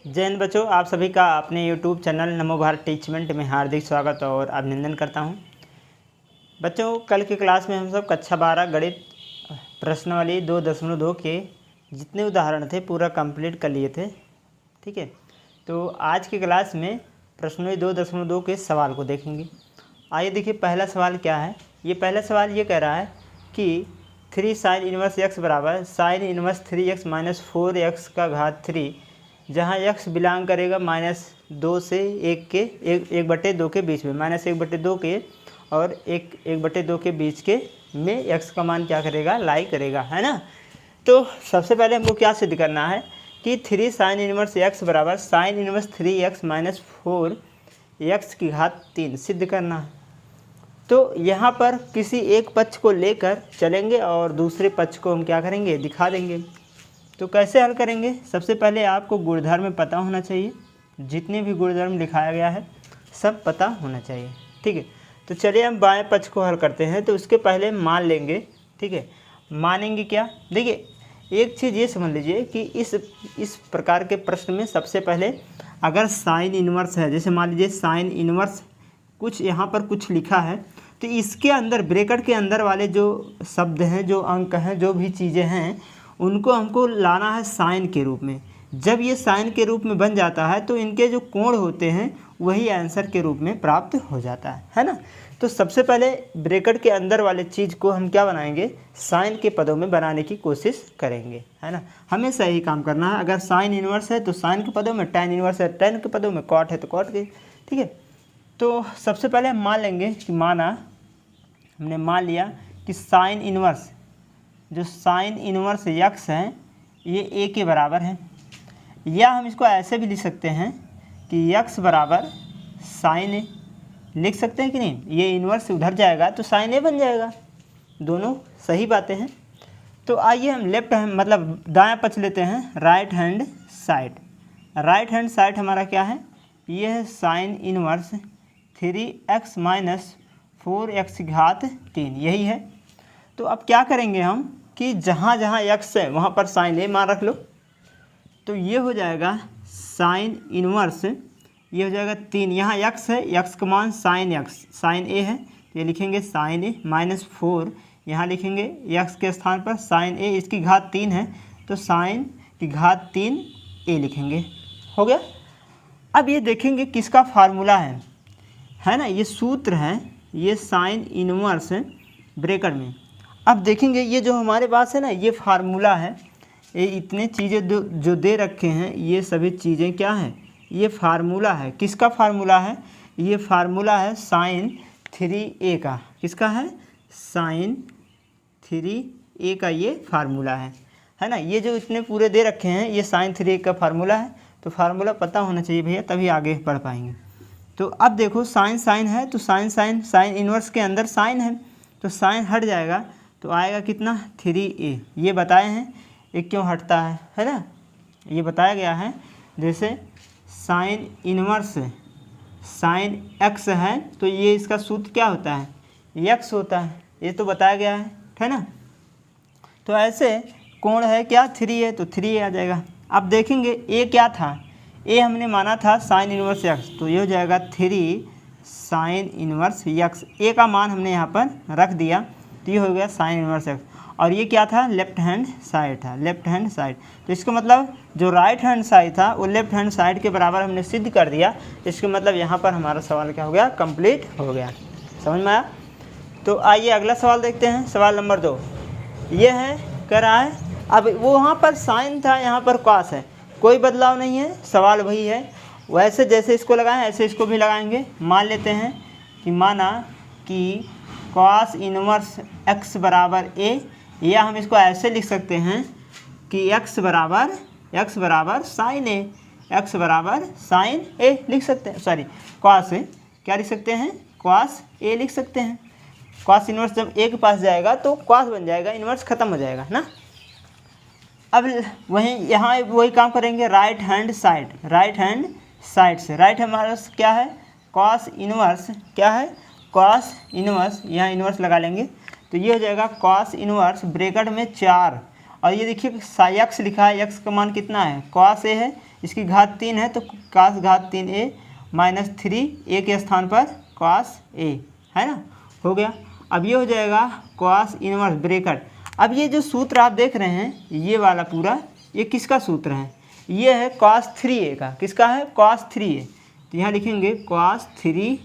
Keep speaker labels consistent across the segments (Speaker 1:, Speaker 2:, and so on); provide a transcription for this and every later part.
Speaker 1: जय हिंद बच्चों, आप सभी का अपने YouTube चैनल नमो भारत टीचमेंट में हार्दिक स्वागत और अभिनंदन करता हूं। बच्चों, कल की क्लास में हम सब कक्षा 12 गणित प्रश्नावली 2.2 के जितने उदाहरण थे पूरा कंप्लीट कर लिए थे। ठीक है, तो आज की क्लास में प्रश्नावली 2.2 के सवाल को देखेंगे। आइए देखिए, पहला सवाल क्या है। ये पहला सवाल ये कह रहा है कि 3 sin इनवर्स x बराबर sin inverse 3x minus 4x का घात 3, जहाँ x बिलोंग करेगा -2 से 1 के 1/2 के बीच में, -1/2 के और 1/2 के बीच के में x का मान क्या करेगा, लाई करेगा, है ना। तो सबसे पहले हमको क्या सिद्ध करना है कि 3 sin इनवर्स x बराबर sin inverse 3x minus 4x की घात 3 सिद्ध करना है। तो यहाँ पर किसी एक पक्ष को लेकर चलेंगे और दूसरे पक्ष को हम क्या करेंगे, दिखा देंगे। तो कैसे हल करेंगे, सबसे पहले आपको गुणधर्म पता होना चाहिए। जितने भी गुणधर्म लिखाया गया है सब पता होना चाहिए। ठीक है, तो चलिए हम बाएं पक्ष को हल करते हैं। तो उसके पहले मान लेंगे। ठीक है, मानेंगे क्या, देखिए एक चीज़ ये समझ लीजिए कि इस प्रकार के प्रश्न में सबसे पहले अगर साइन इनवर्स है, जैसे मान लीजिए साइन इनवर्स कुछ यहाँ पर कुछ लिखा है, तो इसके अंदर ब्रैकेट के अंदर वाले जो शब्द हैं, जो अंक हैं, जो भी चीज़ें हैं, उनको हमको लाना है साइन के रूप में। जब ये साइन के रूप में बन जाता है तो इनके जो कोण होते हैं वही आंसर के रूप में प्राप्त हो जाता है ना। तो सबसे पहले ब्रैकेट के अंदर वाले चीज़ को हम क्या बनाएंगे, साइन के पदों में बनाने की कोशिश करेंगे, है ना। हमेशा यही काम करना है। अगर साइन इनवर्स है तो साइन के पदों में, टैन इनवर्स है टैन के पदों में, कॉट है तो कॉट के। ठीक है, तो सबसे पहले हम मान लेंगे कि हमने मान लिया कि साइन इनवर्स, जो साइन इनवर्स x है ये a के बराबर है। या हम इसको ऐसे भी लिख सकते हैं कि x बराबर साइन a, लिख सकते हैं कि नहीं। ये इनवर्स उधर जाएगा तो साइन a बन जाएगा, दोनों सही बातें हैं। तो आइए हम लेफ्ट हैंड मतलब दायां पक्ष लेते हैं, right hand side. Right hand side हमारा क्या है, ये है sine inverse 3x minus 4x की घात 3, यही है। तो अब क्या करेंगे हम कि जहाँ जहाँ x है वहाँ पर साइन a मान रख लो। तो ये हो जाएगा साइन इनवर्स, ये हो जाएगा 3, यहाँ x है, x का मान साइन a है, तो ये लिखेंगे साइन a माइनस 4, यहाँ लिखेंगे x के स्थान पर साइन a, इसकी घात 3 है तो साइन की घात 3a लिखेंगे। हो गया। अब ये देखेंगे किसका फार्मूला है ना, ये सूत्र है, ये साइन इनवर्स ब्रैकेट में। अब देखेंगे ये जो हमारे पास है ना, ये फार्मूला है, ये इतने चीज़ें जो दे रखे हैं ये सभी चीज़ें क्या हैं, ये फार्मूला है। किसका फार्मूला है, ये फार्मूला है साइन 3a का। किसका है, साइन 3a का ये फार्मूला है ना। ये जो इतने पूरे दे रखे हैं ये साइन 3a का फार्मूला है। तो फार्मूला पता होना चाहिए भैया, तभी आगे बढ़ पाएंगे। तो अब देखो साइन है तो साइन इनवर्स के अंदर साइन है तो साइन हट जाएगा तो आएगा कितना, 3a। ये बताए हैं ये क्यों हटता है ना, ये बताया गया है। जैसे साइन इनवर्स साइन x है तो ये इसका सूत्र क्या होता है, x होता है, ये तो बताया गया है ना। तो ऐसे कोण है क्या, 3 है तो 3a आ जाएगा। अब देखेंगे a क्या था, a हमने माना था साइन इनवर्स x, तो ये हो जाएगा 3 साइन इनवर्स x। a का मान हमने यहाँ पर रख दिया तो ये हो गया साइन इनवर्स x। और ये क्या था, लेफ्ट हैंड साइड था, लेफ्ट हैंड साइड। तो इसका मतलब जो राइट हैंड साइड था वो लेफ्ट हैंड साइड के बराबर हमने सिद्ध कर दिया। इसका मतलब यहाँ पर हमारा सवाल क्या हो गया, कंप्लीट हो गया। समझ में आया। तो आइए अगला सवाल देखते हैं। सवाल नंबर 2 ये है, कह रहा है अब वो वहाँ पर साइन था, यहाँ पर कॉस है, कोई बदलाव नहीं है, सवाल वही है। वैसे जैसे इसको लगाएं ऐसे इसको भी लगाएंगे। मान लेते हैं कि माना कि कॉस इनवर्स x बराबर a, या हम इसको ऐसे लिख सकते हैं कि x बराबर साइन a, x बराबर साइन a लिख सकते हैं, सॉरी कॉस क्या लिख सकते हैं, कॉस a लिख सकते हैं। कॉस इनवर्स जब a के पास जाएगा तो कॉस बन जाएगा, इनवर्स खत्म हो जाएगा ना। अब वहीं यहाँ वही काम करेंगे, राइट हैंड साइड से। राइट हमारा क्या है, कॉस इनवर्स क्या है, कॉस इनवर्स, यहाँ इनवर्स लगा लेंगे तो ये हो जाएगा कॉस इनवर्स ब्रैकेट में 4, और ये देखिए यक्स लिखा है, यक्स का मान कितना है, कॉस ए है, इसकी घात 3 है तो कॉस घात 3 ए माइनस 3 ए के स्थान पर कॉस ए, है ना, हो गया। अब ये हो जाएगा कॉस इनवर्स ब्रैकेट। अब ये जो सूत्र आप देख रहे हैं ये वाला पूरा, ये किसका सूत्र है, ये है कॉस 3a का, किसका है, कॉस 3a, तो यहाँ लिखेंगे कॉस 3a,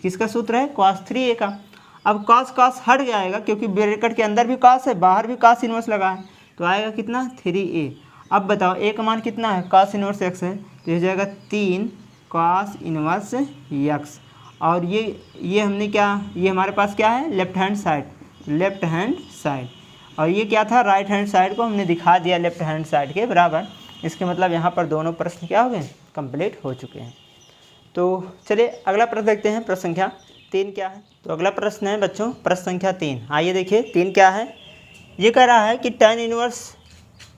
Speaker 1: किसका सूत्र है, कॉस 3a का। अब कॉस कॉस हट जाएगा क्योंकि ब्रैकेट के अंदर भी कॉस है, बाहर भी कॉस इनवर्स लगा है, तो आएगा कितना 3a। अब बताओ a का मान कितना है, कॉस इनवर्स x है, तो हो जाएगा 3 कॉस इनवर्स x। और ये हमने क्या, ये हमारे पास क्या है, left hand side, left hand side, और ये क्या था, राइट हैंड साइड को हमने दिखा दिया लेफ्ट हैंड साइड के बराबर। इसके मतलब यहाँ पर दोनों प्रश्न क्या हो गए, कंप्लीट हो चुके हैं। तो चलिए अगला प्रश्न देखते हैं, प्रश्न संख्या 3 क्या है। तो अगला प्रश्न है बच्चों प्रश्न संख्या 3। आइए देखिए 3 क्या है। ये कह रहा है कि tan inverse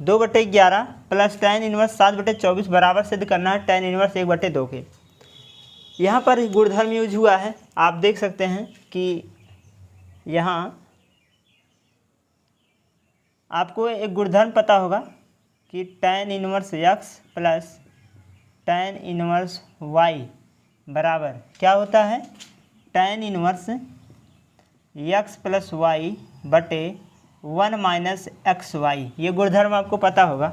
Speaker 1: 2/11 plus tan inverse 7/24 बराबर सिद्ध करना है tan इनवर्स 1/2 के। यहाँ पर गुणधर्म यूज हुआ है, आप देख सकते हैं कि यहाँ आपको एक गुणधर्म पता होगा कि tan inverse x plus tan inverse y बराबर क्या होता है, tan inverse x plus Y बटे 1 माइनस एक्स वाई, ये गुणधर्म आपको पता होगा।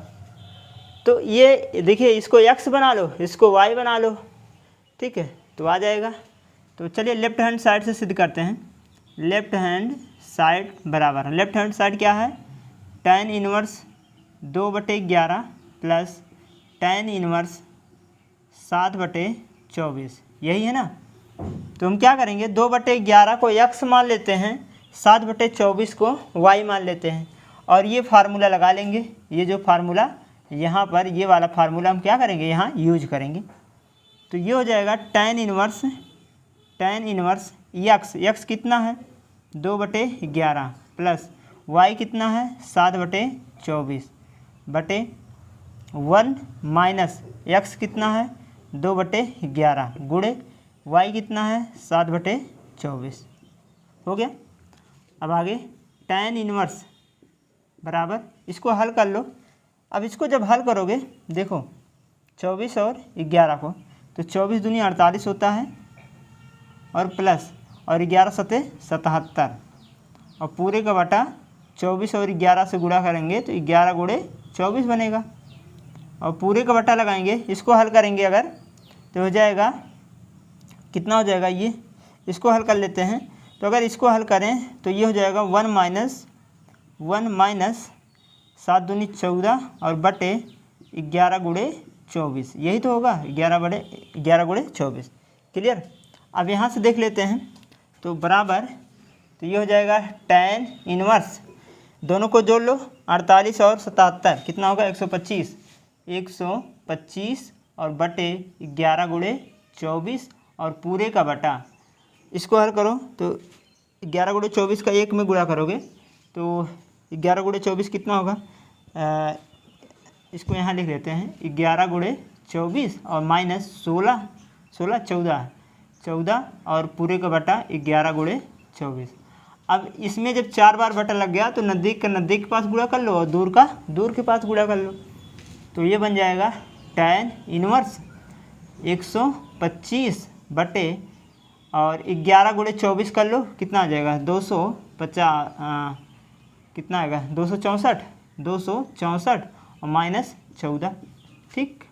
Speaker 1: तो ये देखिए इसको x बना लो, इसको y बना लो, ठीक है, तो आ जाएगा। तो चलिए लेफ्ट हैंड साइड से सिद्ध करते हैं। लेफ्ट हैंड साइड बराबर, लेफ्ट हैंड साइड क्या है, tan inverse 2/11 plus tan inverse 7/24, यही है ना। तो हम क्या करेंगे, 2/11 को x मान लेते हैं, 7/24 को y मान लेते हैं, और ये फार्मूला लगा लेंगे। ये जो फार्मूला यहाँ पर, ये वाला फार्मूला हम क्या करेंगे, यहाँ यूज करेंगे। तो ये हो जाएगा tan इनवर्स x कितना है 2/11 प्लस y कितना है 7/24 बटे 1 माइनस x कितना है 2/11 गुणे y कितना है 7/24, हो गया। अब आगे tan इनवर्स बराबर, इसको हल कर लो। अब इसको जब हल करोगे देखो 24 और 11 को, तो 24 दूनी 48 होता है, और प्लस और 11 सते 77, और पूरे का बटा 24 और 11 से गुणा करेंगे तो 11 गुणे 24 बनेगा, और पूरे का बटा लगाएंगे, इसको हल करेंगे अगर तो हो जाएगा कितना हो जाएगा, ये इसको हल कर लेते हैं। तो अगर इसको हल करें तो ये हो जाएगा 1 माइनस 7 दूनी 14 और बटे 11 गुणे 24, यही तो होगा 11 गुणे 24, क्लियर। अब यहाँ से देख लेते हैं तो बराबर, तो ये हो जाएगा tan इनवर्स, दोनों को जोड़ लो, 48 और 77 कितना होगा 125 और बटे 11 गुणे 24 और पूरे का बटा, इसको हल करो तो 11 गुणे 24 का 1 में गुणा करोगे तो 11 गुणे 24 कितना होगा, इसको यहाँ लिख लेते हैं 11 गुणे 24 और माइनस 14 और पूरे का बटा 11 गुणे 24। अब इसमें जब 4 बार बटा लग गया तो नज़दीक का नज़दीक के पास गुणा कर लो और दूर का दूर के पास गुणा कर लो, तो ये बन जाएगा tan इनवर्स 125 बटे और 11 गुणे 24 कर लो, कितना आ जाएगा 250, कितना आएगा 264 और माइनस 14, ठीक।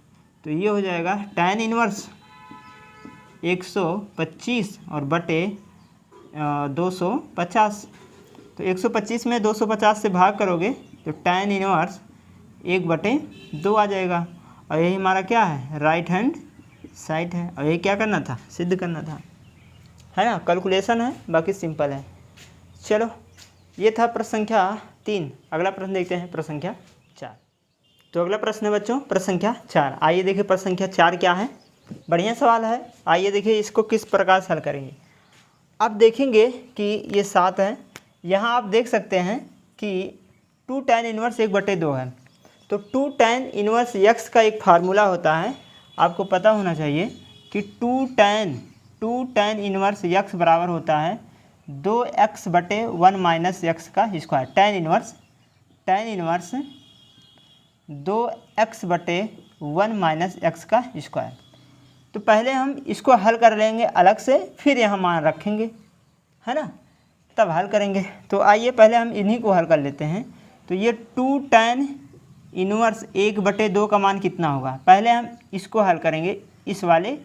Speaker 1: तो ये हो जाएगा tan इनवर्स 125 और बटे 250, तो 125 में 250 से भाग करोगे तो tan इनवर्स 1/2 आ जाएगा, और यही हमारा क्या है राइट हैंड साइड है, और यही क्या करना था, सिद्ध करना था, है ना, कैलकुलेशन है, बाकी सिंपल है। चलो ये था प्रश्न संख्या 3। अगला प्रश्न देखते हैं प्रश्न संख्या 4। तो अगला प्रश्न है बच्चों प्रश्न संख्या 4। आइए देखिए प्रश्न संख्या 4 क्या है, बढ़िया सवाल है। आइए देखिए इसको किस प्रकार से हल करेंगे। अब देखेंगे कि ये 7 है, यहाँ आप देख सकते हैं कि 2 tan इनवर्स 1/2 है, तो 2 tan इनवर्स x का एक फार्मूला होता है, आपको पता होना चाहिए कि 2 टू टेन इनवर्स यक्स बराबर होता है 2x/1 माइनस एक्स का square. Tan inverse 2x/1 minus x का स्क्वायर। तो पहले हम इसको हल कर लेंगे अलग से, फिर यहाँ मान रखेंगे, है ना, तब हल करेंगे। तो आइए पहले हम इन्हीं को हल कर लेते हैं। तो ये 2 tan इनवर्स 1/2 का मान कितना होगा, पहले हम इसको हल करेंगे, इस वाले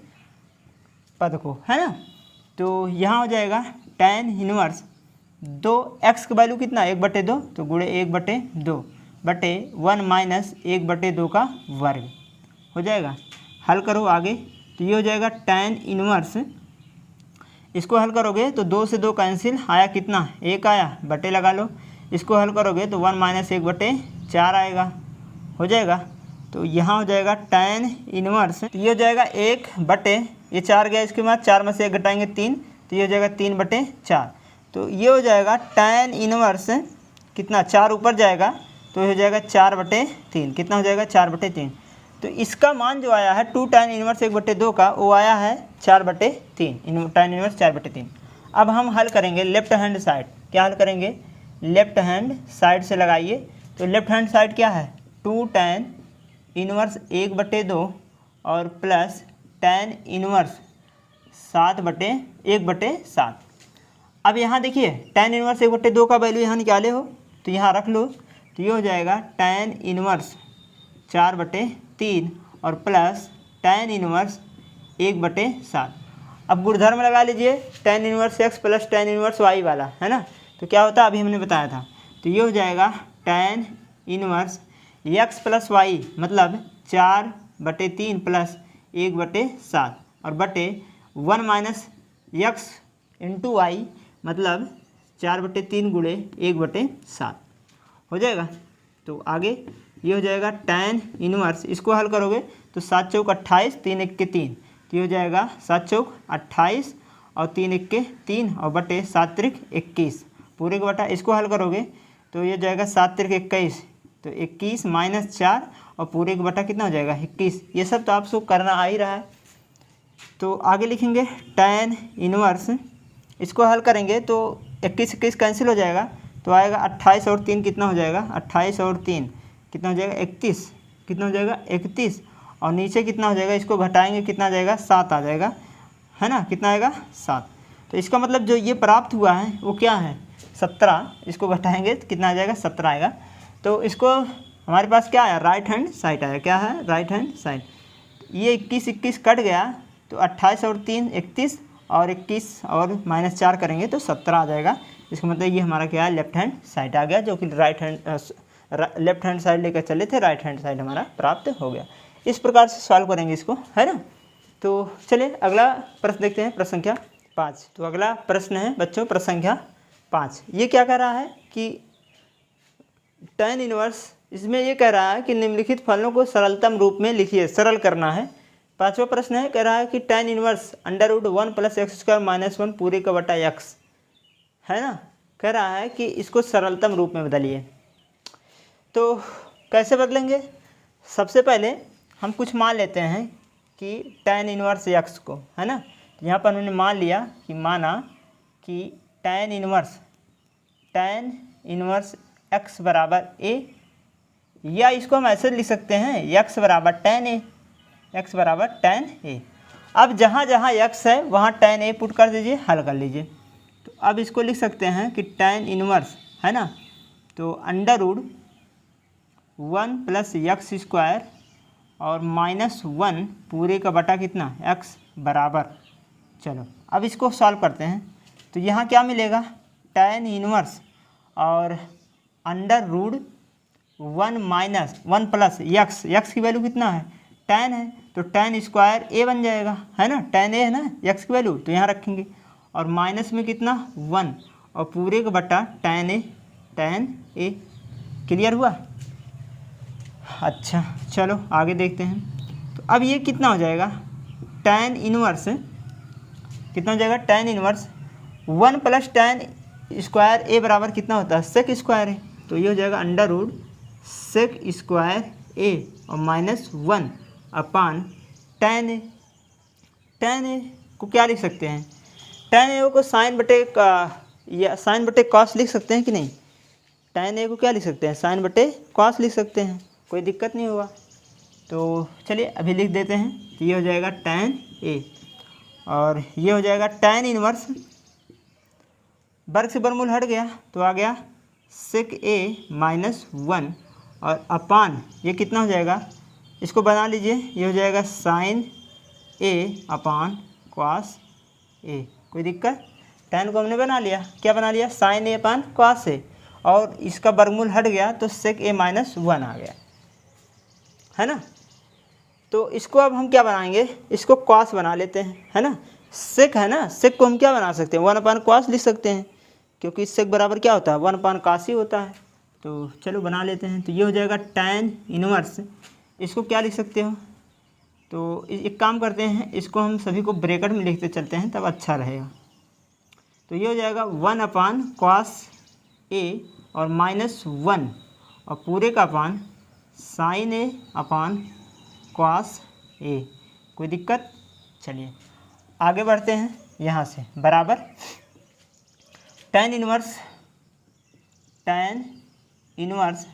Speaker 1: पद को, है ना। तो यहाँ हो जाएगा tan इनवर्स 2x की वैल्यू कितना 1/2, तो गुणे 1/2 बटे 1 माइनस 1/2 का वर्ग हो जाएगा। हल करो आगे, तो ये हो जाएगा tan इनवर्स, इसको हल करोगे तो 2 से 2 कैंसिल, आया कितना 1 आया, बटे लगा लो। इसको हल करोगे तो 1 माइनस 1/4 आएगा, हो जाएगा। तो यहाँ हो जाएगा tan इनवर्स, तो ये हो जाएगा 1 बटे, ये 4 गया, इसके बाद 4 में से 1 घटाएंगे 3, तो ये हो जाएगा 3/4। तो ये हो जाएगा tan इनवर्स कितना, 4 ऊपर जाएगा तो ये हो जाएगा 4/3, कितना हो जाएगा 4/3। तो इसका मान जो आया है 2 tan इनवर्स 1/2 का, वो आया है 4/3, tan इनवर्स 4/3। अब हम हल करेंगे लेफ्ट हैंड साइड। क्या हल करेंगे, लेफ्ट हैंड साइड से लगाइए। तो लेफ्ट हैंड साइड क्या है, 2 tan इनवर्स 1/2 और प्लस tan इनवर्स 1/7। अब यहाँ देखिए tan इनवर्स 1/2 का वैल्यू यहाँ निकाले हो, तो यहाँ रख लो। तो ये हो जाएगा tan इनवर्स 4/3 और प्लस tan इनवर्स 1/7। अब गुणधर्म लगा लीजिए, tan inverse x plus tan inverse y वाला, है ना। तो क्या होता है, अभी हमने बताया था। तो ये हो जाएगा tan inverse x plus y मतलब 4/3 प्लस 1/7 और बटे 1 माइनस x इंटू वाई मतलब 4/3 गुणे 1/7 हो जाएगा। तो आगे ये हो जाएगा tan इनवर्स, इसको हल करोगे तो 7 चौक 28, 3 1 3, तो ये हो जाएगा 7 चौक 28 और 3 1 3 और बटे 7 त्रिक 21 पूरे का बटा। इसको हल करोगे तो ये जाएगा 7 त्रिक 21, तो 21 माइनस 4 और पूरे का बटा कितना हो जाएगा 21। ये सब तो आपको करना आ ही रहा है। तो आगे लिखेंगे tan इनवर्स, इसको हल करेंगे तो 21 कैंसिल हो जाएगा, तो आएगा 28 और 3 कितना हो जाएगा, 28 और 3 कितना हो जाएगा 31, कितना हो जाएगा 31 और नीचे कितना हो जाएगा, इसको घटाएंगे कितना आ जाएगा 7 आ जाएगा, है ना, कितना आएगा 7। तो इसका मतलब जो ये प्राप्त हुआ है वो क्या है 17, इसको घटाएंगे तो कितना आ जाएगा 17 आएगा। तो इसको हमारे पास क्या आया, राइट हैंड साइड आया, क्या है राइट हैंड साइड। ये 21 कट गया तो 28 और 3 31 और 21 और -4 करेंगे तो 17 आ जाएगा। इसका मतलब ये हमारा क्या है लेफ्ट हैंड साइड आ गया, जो कि लेफ्ट हैंड साइड लेकर चले थे, राइट हैंड साइड हमारा प्राप्त हो गया। इस प्रकार से सॉल्व करेंगे इसको, है ना। तो चलिए अगला प्रश्न देखते हैं, प्रश्न संख्या 5। तो अगला प्रश्न है बच्चों प्रश्न संख्या 5। ये क्या कह रहा है कि tan इनवर्स, इसमें ये कह रहा है कि निम्नलिखित फलों को सरलतम रूप में लिखिए, सरल करना है। 5वां प्रश्न है, कह रहा है कि tan इनवर्स √1 + x² - 1 पूरे का बटा x, है ना। कह रहा है कि इसको सरलतम रूप में बदलिए। तो कैसे बदलेंगे, सबसे पहले हम कुछ मान लेते हैं कि tan इनवर्स x को, है ना। यहाँ पर उन्होंने मान लिया कि माना कि tan इनवर्स x बराबर a, या इसको हम ऐसे लिख सकते हैं x बराबर tan a। अब जहाँ जहाँ x है वहाँ tan a पुट कर दीजिए, हल कर लीजिए। तो अब इसको लिख सकते हैं कि tan इनवर्स, है ना, तो √1 + x² और -1 पूरे का बटा कितना x बराबर। चलो अब इसको सॉल्व करते हैं। तो यहाँ क्या मिलेगा, tan इनवर्स और √1 - 1 + x की वैल्यू कितना है tan है, तो tan स्क्वायर a बन जाएगा, है ना, tan a है ना x की वैल्यू, तो यहाँ रखेंगे और माइनस में कितना 1 और पूरे का बटा tan a। क्लियर हुआ। अच्छा चलो आगे देखते हैं। तो अब ये कितना हो जाएगा, tan इनवर्स कितना हो जाएगा, tan inverse 1 + tan square a बराबर कितना होता है sec स्क्वायर है, तो ये हो जाएगा √sec स्क्वायर a और -1 अपान tan a। को क्या लिख सकते हैं, tan a को साइन बटे या साइन बटे कॉस लिख सकते हैं कि नहीं। tan a को क्या लिख सकते हैं, साइन बटे कॉस लिख सकते हैं, कोई दिक्कत नहीं होगा। तो चलिए अभी लिख देते हैं। तो ये हो जाएगा tan a और ये हो जाएगा tan इनवर्स, वर्ग से वर्गमूल हट गया तो आ गया sec a माइनस 1 और अपान ये कितना हो जाएगा, इसको बना लीजिए, ये हो जाएगा sine a upon cos a। कोई दिक्कत, tan को हमने बना लिया, क्या बना लिया, sine a upon cos a, और इसका वर्गमूल हट गया तो sec a माइनस 1 आ गया, है ना। तो इसको अब हम क्या बनाएंगे, इसको cos बना लेते हैं, है ना। sec है ना, sec को हम क्या बना सकते हैं, 1 अपान cos लिख सकते हैं, क्योंकि sec बराबर क्या होता है, 1 अपान cos ही होता है। तो चलो बना लेते हैं। तो ये हो जाएगा tan इनवर्स, इसको क्या लिख सकते हो, तो एक काम करते हैं, इसको हम सभी को ब्रैकेट में लिखते चलते हैं तब अच्छा रहेगा। तो ये हो जाएगा 1 अपान cos a और माइनस 1 और पूरे का अपान sign a upon cos a। कोई दिक्कत, चलिए आगे बढ़ते हैं यहाँ से, बराबर tan इनवर्स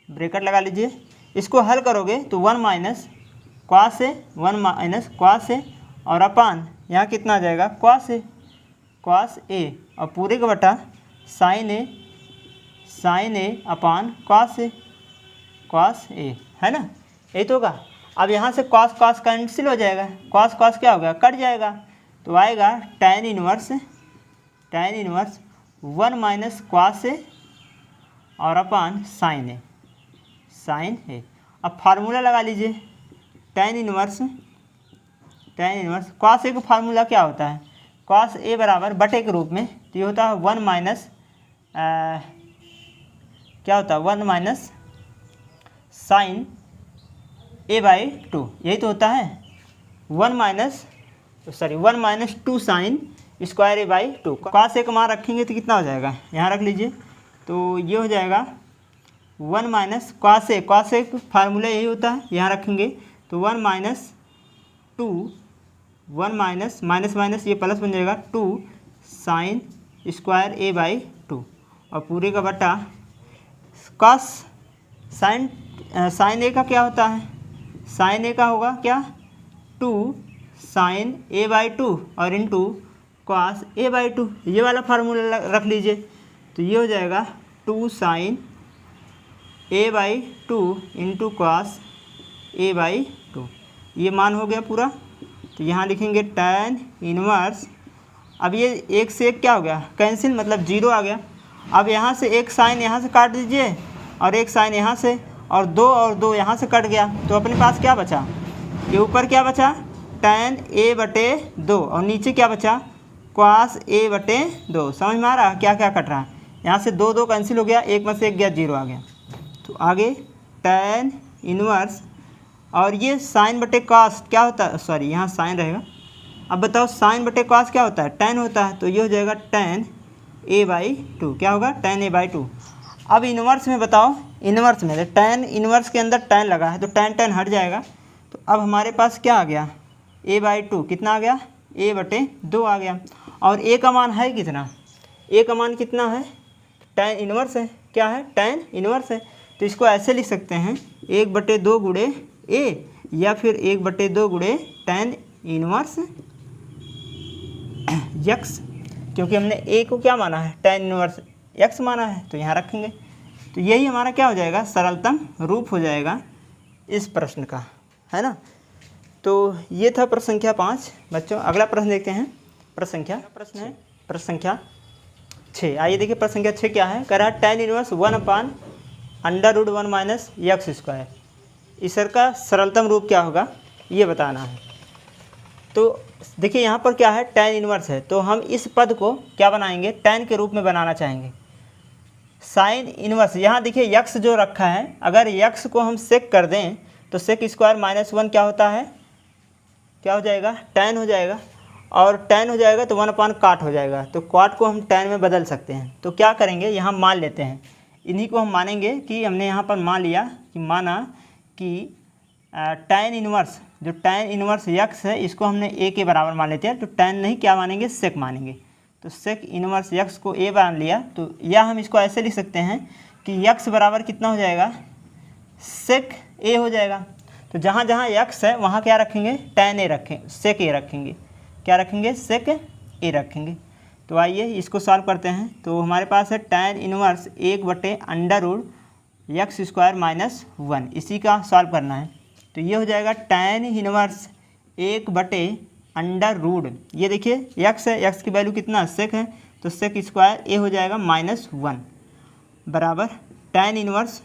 Speaker 1: ब्रैकेट लगा लीजिए, इसको हल करोगे तो 1 minus cos a, 1 minus cos a और अपान यहाँ कितना आ जाएगा cos a और पूरे का बटा sine a upon cos a, है ना, यही तो होगा। अब यहाँ से cos कैंसिल हो जाएगा, cos क्या होगा, कट जाएगा, तो आएगा tan inverse 1 minus cos a और अपान साइन a। अब फार्मूला लगा लीजिए, tan इनवर्स cos a का फार्मूला क्या होता है, cos a बराबर बटे के रूप में, तो ये होता है 1 माइनस क्या होता है, 1 माइनस साइन a बाई 2, यही तो होता है, 1 minus 2 sine square a by 2। cos a का मान रखेंगे तो कितना हो जाएगा, यहाँ रख लीजिए, तो ये हो जाएगा 1 माइनस cos a का फार्मूला यही होता है, यहाँ रखेंगे तो 1 माइनस 2, 1 माइनस माइनस माइनस ये प्लस बन जाएगा 2 साइन स्क्वायर a बाई 2 और पूरे का बटा cos साइन a का क्या होता है, साइन a का होगा क्या 2 साइन a बाई 2 और इंटू cos a बाई 2, ये वाला फार्मूला रख लीजिए, तो ये हो जाएगा 2 sine a by 2 into cos a by 2, ये मान हो गया पूरा। तो यहाँ लिखेंगे tan इनवर्स, अब ये एक से एक क्या हो गया, कैंसिल, मतलब 0 आ गया। अब यहाँ से एक साइन यहाँ से काट दीजिए और एक साइन यहाँ से, और 2 यहाँ से कट गया, तो अपने पास क्या बचा, ये ऊपर क्या बचा tan a बटे 2 और नीचे क्या बचा cos a बटे 2। समझ में आ रहा है क्या क्या कट रहा है, यहाँ से 2 कैंसिल हो गया, एक में से एक गया, 0 आ गया। तो आगे tan इनवर्स, और ये साइन बटे कॉस क्या होता है, सॉरी यहाँ साइन रहेगा। अब बताओ साइन बटे कॉस क्या होता है, tan होता है, तो ये हो जाएगा tan a बाई 2, क्या होगा tan a बाई 2। अब इनवर्स में बताओ, इनवर्स में tan इनवर्स के अंदर tan लगा है तो tan हट जाएगा, तो अब हमारे पास क्या आ गया a बाई 2, कितना आ गया a बटे 2 आ गया। और a का मान है कितना, a का मान कितना है, tan इनवर्स है, क्या है tan इनवर्स है, तो इसको ऐसे लिख सकते हैं 1/2 गुणे a या फिर 1/2 गुणे tan इनवर्स x, क्योंकि हमने a को क्या माना है, tan इनवर्स x माना है, तो यहाँ रखेंगे। तो यही हमारा क्या हो जाएगा, सरलतम रूप हो जाएगा इस प्रश्न का, है ना। तो ये था प्रश्न संख्या 5। बच्चों अगला प्रश्न देखते हैं, प्रश्न संख्या 6। आइए देखिए प्रश्न संख्या 6 क्या है, कह रहा है tan inverse 1/√1 minus x square, इसका सरलतम रूप क्या होगा ये बताना है। तो देखिए यहाँ पर क्या है, tan इनवर्स है, तो हम इस पद को क्या बनाएंगे, tan के रूप में बनाना चाहेंगे। साइन इनवर्स, यहाँ देखिए यक्स जो रखा है, अगर यक्स को हम सेक कर दें तो सेक स्क्वायर -1 क्या होता है, क्या हो जाएगा, tan हो जाएगा, और tan हो जाएगा तो 1/cot हो जाएगा, तो cot को हम tan में बदल सकते हैं। तो क्या करेंगे, यहाँ मान लेते हैं, इन्हीं को हम मानेंगे कि हमने यहाँ पर मान लिया कि माना कि tan इनवर्स जो tan इनवर्स यक्स है इसको हमने a के बराबर मान लेते हैं, तो tan नहीं क्या मानेंगे, सेक मानेंगे। तो सेक इनवर्स यक्स को a मान लिया, तो या हम इसको ऐसे लिख सकते हैं कि यक्स बराबर कितना हो जाएगा, सेक a हो जाएगा। तो जहाँ जहाँ यक्स है वहाँ क्या रखेंगे, tan a रखें, सेक a रखेंगे, क्या रखेंगे, सेक a रखेंगे। तो आइए इसको सॉल्व करते हैं। तो हमारे पास है tan इनवर्स 1/√(x² - 1), इसी का सॉल्व करना है। तो ये हो जाएगा tan इनवर्स 1/√, ये देखिए x है, x की वैल्यू कितना, सेक है, तो सेक स्क्वायर a हो जाएगा -1 बराबर tan इनवर्स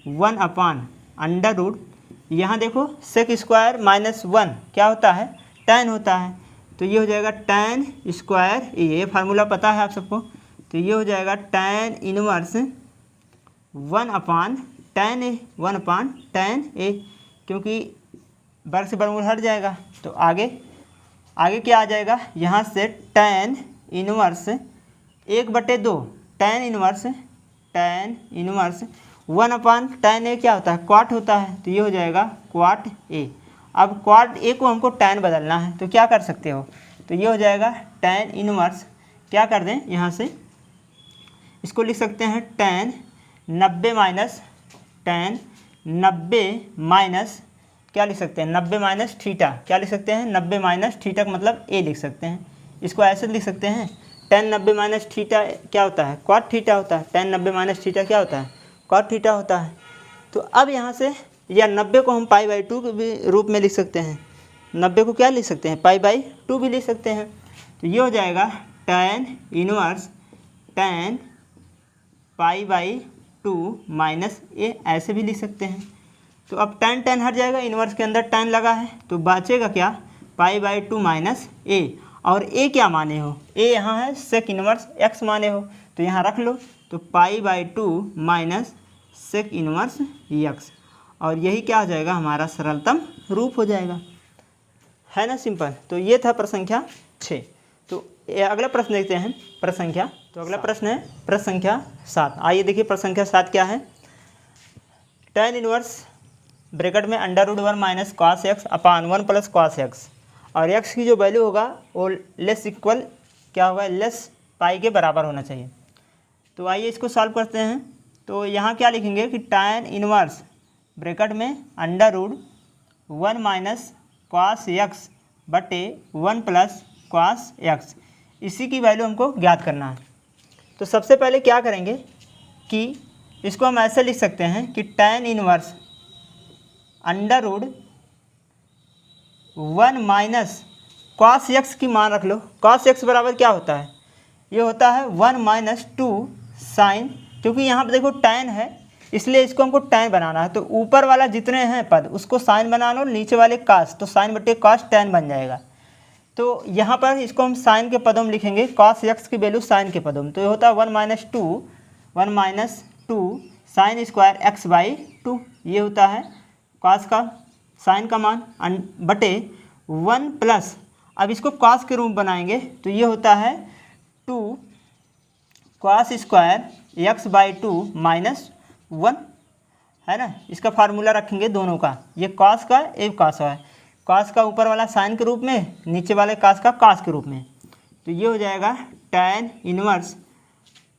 Speaker 1: 1/√, यहाँ देखो सेक स्क्वायर -1 क्या होता है, tan होता है, तो ये हो जाएगा tan स्क्वायर a, ये फार्मूला पता है आप सबको। तो ये हो जाएगा tan इनवर्स 1/tan a, क्योंकि वर्ग से वर्गमूल हट जाएगा। तो आगे क्या आ जाएगा, यहाँ से tan inverse 1/2, tan inverse 1/tan a क्या होता है, क्वाट होता है, तो ये हो जाएगा क्वाट a। अब क्वाट a को हमको tan बदलना है, तो क्या कर सकते हो, तो ये हो जाएगा tan इनवर्स, क्या कर दें यहाँ से इसको लिख सकते हैं tan 90 माइनस क्या लिख सकते हैं, 90 माइनस थीटा, क्या लिख सकते हैं, 90 माइनस थीटा का मतलब a लिख सकते हैं। इसको ऐसे लिख सकते हैं tan 90 माइनस थीटा क्या होता है, क्वाट थीटा होता है, tan 90 माइनस थीटा क्या होता है, क्वाट थीटा होता है। तो अब यहाँ से या 90 को हम π/2 के भी रूप में लिख सकते हैं, 90 को क्या लिख सकते हैं, π/2 भी लिख सकते हैं। तो ये हो जाएगा tan inverse tan π/2 minus a, ऐसे भी लिख सकते हैं। तो अब tan हट जाएगा, इनवर्स के अंदर tan लगा है, तो बचेगा क्या, π/2 माइनस a, और a क्या माने हो, a यहाँ है सेक इनवर्स x माने हो, तो यहाँ रख लो, तो π/2 माइनस सेक इनवर्स x, और यही क्या हो जाएगा, हमारा सरलतम रूप हो जाएगा, है ना, सिंपल। तो ये था प्रश्न संख्या 6। तो अगला प्रश्न देखते हैं, प्रश्न संख्या, तो अगला प्रश्न है प्रश्न संख्या 7। आइए देखिए प्रश्न संख्या 7 क्या है, tan इनवर्स ब्रैकेट में √1 माइनस cos x अपान 1 प्लस cos x, और x की जो वैल्यू होगा वो लेस इक्वल क्या होगा, लेस पाई के बराबर होना चाहिए। तो आइए इसको सॉल्व करते हैं। तो यहाँ क्या लिखेंगे कि tan इनवर्स ब्रैकेट में √1 माइनस cos x बटे 1 प्लस cos x, इसी की वैल्यू हमको ज्ञात करना है। तो सबसे पहले क्या करेंगे कि इसको हम ऐसे लिख सकते हैं कि tan inverse √1 minus cos x की मान रख लो, cos x बराबर क्या होता है, ये होता है 1 माइनस 2 साइन, क्योंकि यहाँ पर देखो tan है इसलिए इसको हमको tan बनाना है, तो ऊपर वाला जितने हैं पद उसको साइन बना लो, नीचे वाले cos, तो साइन बटे cos tan बन जाएगा। तो यहाँ पर इसको हम साइन के पदों में लिखेंगे, cos x की वैल्यू साइन के पदों में, तो ये होता है 1 माइनस 2 साइन स्क्वायर x/2, ये होता है cos का साइन का मान बटे 1 प्लस, अब इसको cos के रूप बनाएंगे, तो ये होता है 2 cos स्क्वायर x/2 माइनस 1, है ना। इसका फार्मूला रखेंगे दोनों का, ये cos का एक cos है, cos का ऊपर वाला साइन के रूप में, नीचे वाले cos का cos के रूप में। तो ये हो जाएगा tan इनवर्स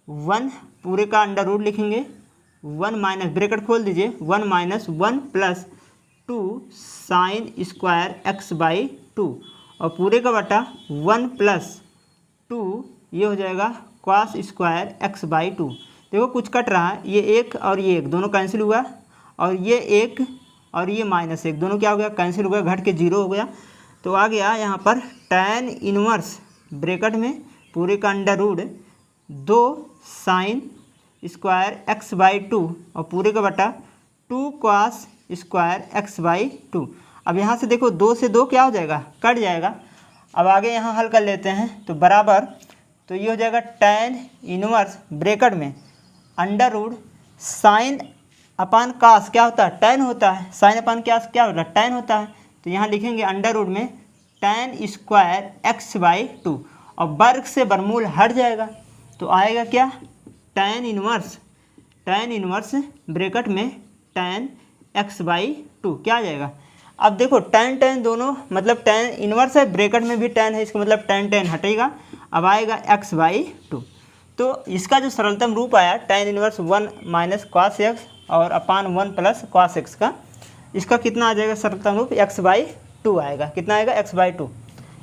Speaker 1: 1 पूरे का √ लिखेंगे, 1 माइनस ब्रैकेट खोल दीजिए, 1 minus 1 plus 2 sine square x/2, और पूरे का बटा 1 प्लस 2, ये हो जाएगा cos स्क्वायर x/2। देखो कुछ कट रहा है, ये एक और ये एक दोनों कैंसिल हुआ, और ये एक और ये -1 दोनों क्या हो गया, कैंसिल हो गया, घट के 0 हो गया। तो आ गया यहाँ पर tan इनवर्स ब्रैकेट में पूरे का √ 2 साइन स्क्वायर x/2 और पूरे का बटा 2 cos स्क्वायर x/2। अब यहाँ से देखो 2 से 2 क्या हो जाएगा, कट जाएगा। अब आगे यहाँ हल कर लेते हैं, तो बराबर, तो ये हो जाएगा tan इनवर्स ब्रैकेट में √ साइन अपान कास क्या होता है, tan होता है, साइन अपान क्या होता है, tan होता है। तो यहाँ लिखेंगे √ में tan स्क्वायर x/2, और वर्ग से वर्गमूल हट जाएगा, तो आएगा क्या, tan इनवर्स ब्रैकेट में tan x/2 क्या आ जाएगा। अब देखो tan tan दोनों मतलब tan इनवर्स है, ब्रैकेट में भी tan है, इसका मतलब tan tan हटेगा, अब आएगा x/2। तो इसका जो सरलतम रूप आया tan inverse 1 minus cos x और अपान 1 प्लस cos x का, इसका कितना आ जाएगा सरलतम रूप, x/2 आएगा। कितना आएगा, x/2।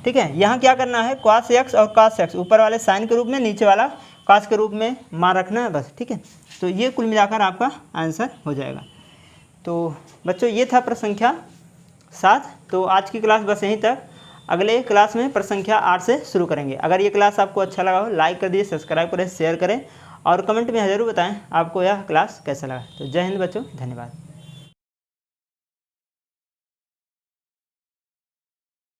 Speaker 1: ठीक है, यहाँ क्या करना है, cos x और cos x ऊपर वाले साइन के रूप में, नीचे वाला cos के रूप में मान रखना है बस। ठीक है, तो ये कुल मिलाकर आपका आंसर हो जाएगा। तो बच्चों ये था प्रश्न संख्या 7। तो आज की क्लास बस यहीं तक, अगले क्लास में प्रश्न संख्या 8 से शुरू करेंगे। अगर ये क्लास आपको अच्छा लगा हो लाइक कर दीजिए, सब्सक्राइब करें, शेयर करें और कमेंट में ज़रूर बताएं आपको यह क्लास कैसा लगा। तो जय हिंद बच्चों, धन्यवाद।